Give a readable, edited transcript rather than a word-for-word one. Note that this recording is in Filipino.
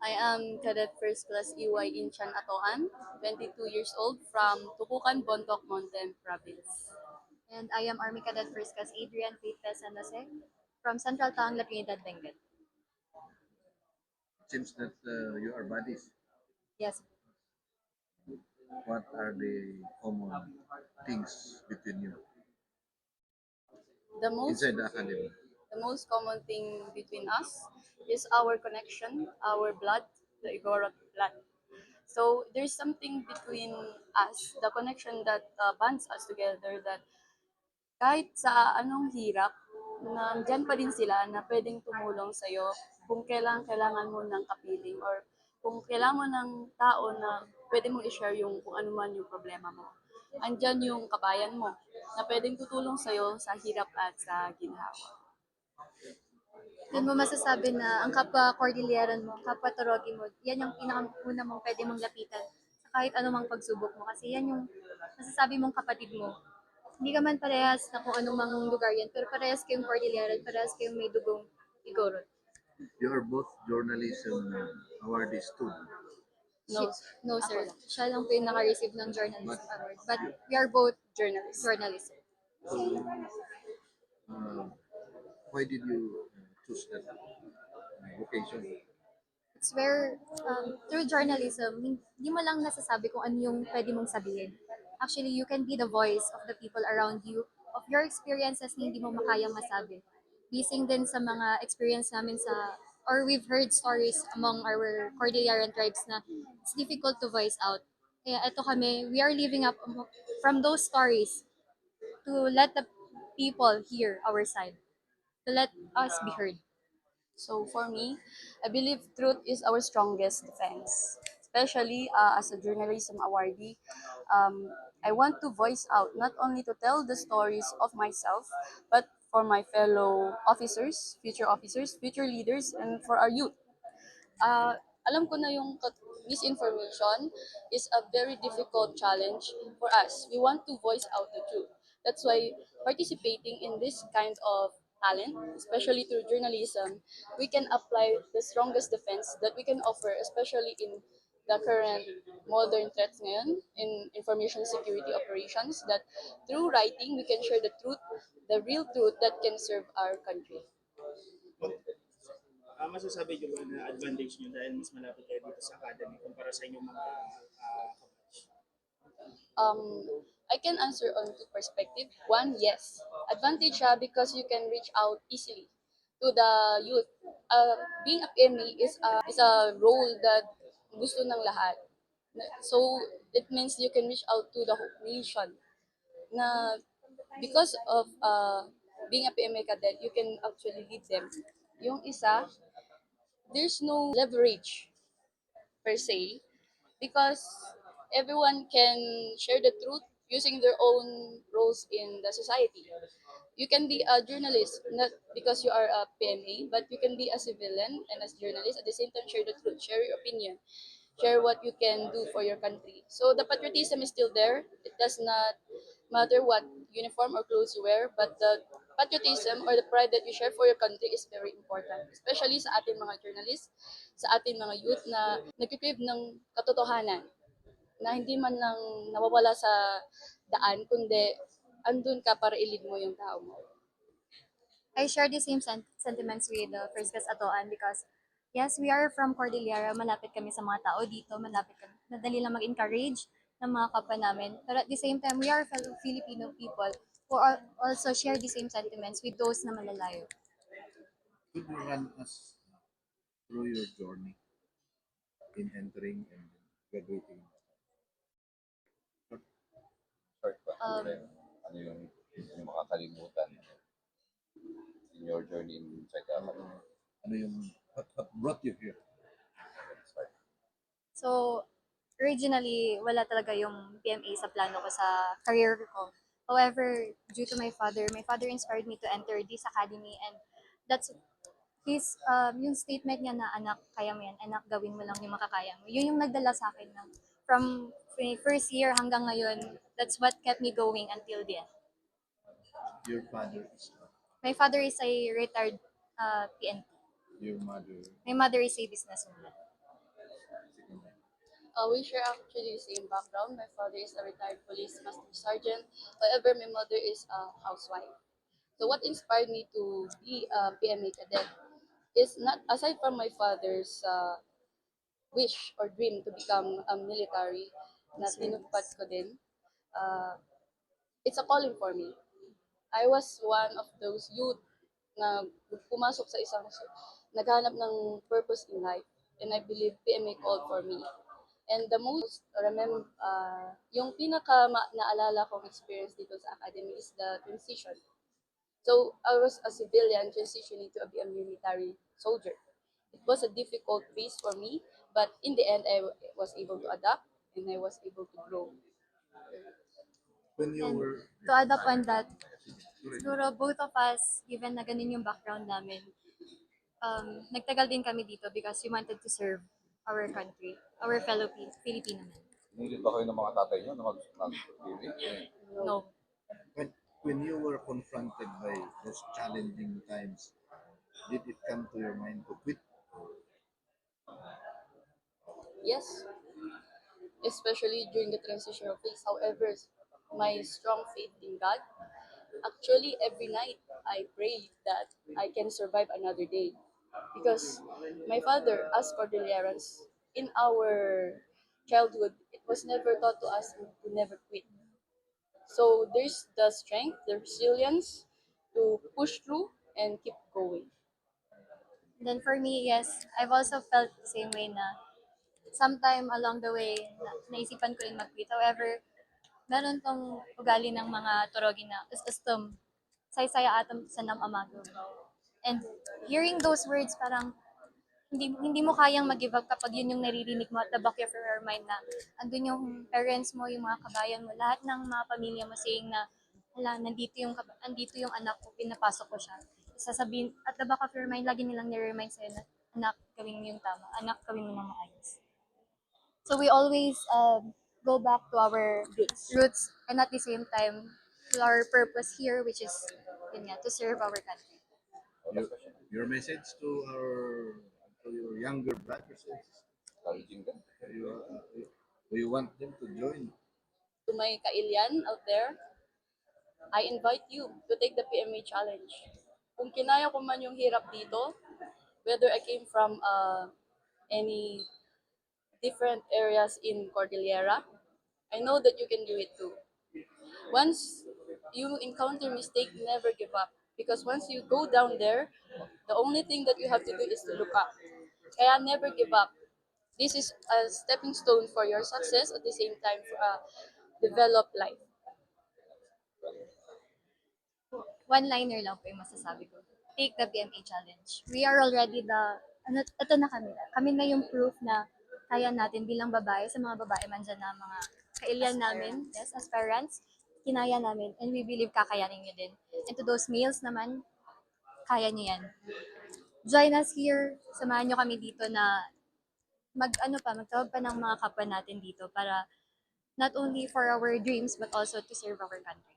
I am Cadet First Class EY Inchan Atoan, 22 years old from Tukukan, Bontoc Mountain Province. And I am Army Cadet First Class Adrian Faith San Jose from Central Taang, La Trinidad, Benguet. It seems that you are buddies. Yes. What are the common things between you The most inside the academy? the most common thing between us is our connection, our blood, the Igorot blood. So there's something between us, the connection that bonds us together, that kahit sa anong hirap, nandiyan pa din sila na pwedeng tumulong sa'yo kung kailangan mo ng kapiling, or kung kailangan mo ng tao na pwede mong i-share yung kung ano man yung problema mo. Andyan yung kabayan mo na pwedeng tutulong sa'yo sa hirap at sa ginhawa. Doon mo masasabi na ang kapwa Cordilleran mo, kapwa Torogi mo, yan yung pinakauna mong pwede mong lapitan sa kahit anumang pagsubok mo. Kasi yan yung masasabi mong kapatid mo. Hindi ka man parehas na kung anong mang lugar yan, pero parehas kayong Cordilleran, parehas kayong may dugong Igorot. You are both journalism awardees too. No, No, ako sir. lang. Siya lang po yung naka-receive ng journalism award. But we are both Journalist. journalists. So, why did you choose that vocation? It's where, through journalism, hindi mo lang nasasabi kung ano yung pwede mong sabihin. Actually, you can be the voice of the people around you, of your experiences na hindi mo makayang masabi. Basing din sa mga experience namin or we've heard stories among our Cordilleran tribes na it's difficult to voice out. Kaya eto kami, we are living up from those stories to let the people hear our side, to let us be heard. So for me, I believe truth is our strongest defense. Especially as a journalism awardee, um, I want to voice out, not only to tell the stories of myself, but for my fellow officers, future leaders, and for our youth. Alam ko na yung misinformation is a very difficult challenge for us. We want to voice out the truth. That's why participating in this kind of talent, especially through journalism, we can apply the strongest defense that we can offer, especially in the current modern threats ngayon in information security operations, that through writing, we can share the truth, the real truth that can serve our country. Masasabi niyo ba na advantage niyo dahil mas malapit kayo dito sa academy kumpara sa inyong mga kabatch? um, I can answer on two perspective. One, yes, advantage siya because you can reach out easily to the youth. Being a PME is a role that gusto ng lahat. So it means you can reach out to the whole nation. Na because of being a PMA cadet, you can actually lead them. Yung isa, there's no leverage per se, because everyone can share the truth using their own roles in the society. You can be a journalist, not because you are a PMA, but you can be a civilian and as journalist at the same time share the truth, share your opinion, share what you can do for your country. So the patriotism is still there. It does not matter what uniform or clothes you wear, but the patriotism or the pride that you share for your country is very important. Especially sa ating mga journalists, sa ating mga youth na nagkikrave ng katotohanan, na hindi man lang nawawala sa daan, kundi andun ka para ilid mo yung tao mo. I share the same sentiments with the First Class Atoan because yes, we are from Cordillera, malapit kami sa mga tao dito, malapit kami, madali lang mag-encourage ng mga kapwa namin. But at the same time, we are fellow Filipino people who also share the same sentiments with those na malalayo. Could you run us through your journey in entering and graduating? Short question Um, rin. Ano yung makakalimutan in your journey inside the academy? Ano yung what brought you here? Start. So, originally, wala talaga yung PMA sa plano ko sa career ko. However, due to my father inspired me to enter this academy, and that's yung statement niya na anak, kaya mo yan, anak, gawin mo lang yung makakaya mo. Yun yung nagdala sa akin na from first year hanggang ngayon, that's what kept me going until the end. Your father is My father is a retired PNP. your mother. My mother is a businesswoman. We share actually the same background. My father is a retired police master sergeant. However, my mother is a housewife. So what inspired me to be a PMA cadet is not aside from my father's wish or dream to become a military na tinupad ko din. Uh, it's a calling for me. I was one of those youth na pumasok sa isang naghanap ng purpose in life, and I believe PMA called for me. And the most remember, yung naalala kong experience dito sa academy is the transition. So I was a civilian transitioning to be a military soldier. It was a difficult phase for me, but in the end, was able to adapt and I was able to grow. When you And were, to add up on that, sorry, siguro both of us, given na ganun yung background namin, nagtagal din kami dito because we wanted to serve our country, our fellow Filipino men. Nilit ba kayo ng mga tatay niyo na mag-PMA? No. when you were confronted by those challenging times, did it come to your mind to quit? Yes, especially during the transitional phase. However, my strong faith in God, actually every night I pray that I can survive another day. Because my father, as Cordillerans, in our childhood, it was never taught to us to never quit. So there's the strength, the resilience to push through and keep going. Then for me, yes, I've also felt the same way na sometime along the way, naisipan ko rin mag-quit. However, meron tong ugali ng mga turogin na ustum, say-saya atom sa amago. And hearing those words, parang hindi mo kayang mag-give up kapag yun yung naririnig mo at the back of your mind na andun yung parents mo, yung mga kabayan mo, lahat ng mga pamilya mo saying na hala, nandito yung anak ko, pinapasok ko siya. Sasabihin, at the back of your mind, lagi nilang nire-remind sa'yo na anak, gawin mo yung tama, anak, gawin mo na maayos. So we always go back to our roots and at the same time to our purpose here, which is yun nga, to serve our country. Your message to your younger brothers and sisters. Encouraging them. Do you want them to join? To my kailyan out there, I invite you to take the PMA challenge. Kung kinaya ko man yung hirap dito, whether I came from any different areas in Cordillera, I know that you can do it too. Once you encounter mistake, never give up. Because once you go down there, the only thing that you have to do is to look up. Kaya never give up. This is a stepping stone for your success at the same time for develop life. One-liner lang po yung masasabi ko. Take the PMA challenge. We are already ito na kami. Kami na yung proof na kaya natin bilang babae, sa mga babae man dyan na mga kailyan namin, yes, as parents, kinaya namin, and we believe kakayanin nyo din. And to those males naman, kaya nyo yan. Join us here, samahan nyo kami dito na magtawag pa ng mga kapwa natin dito para not only for our dreams but also to serve our country.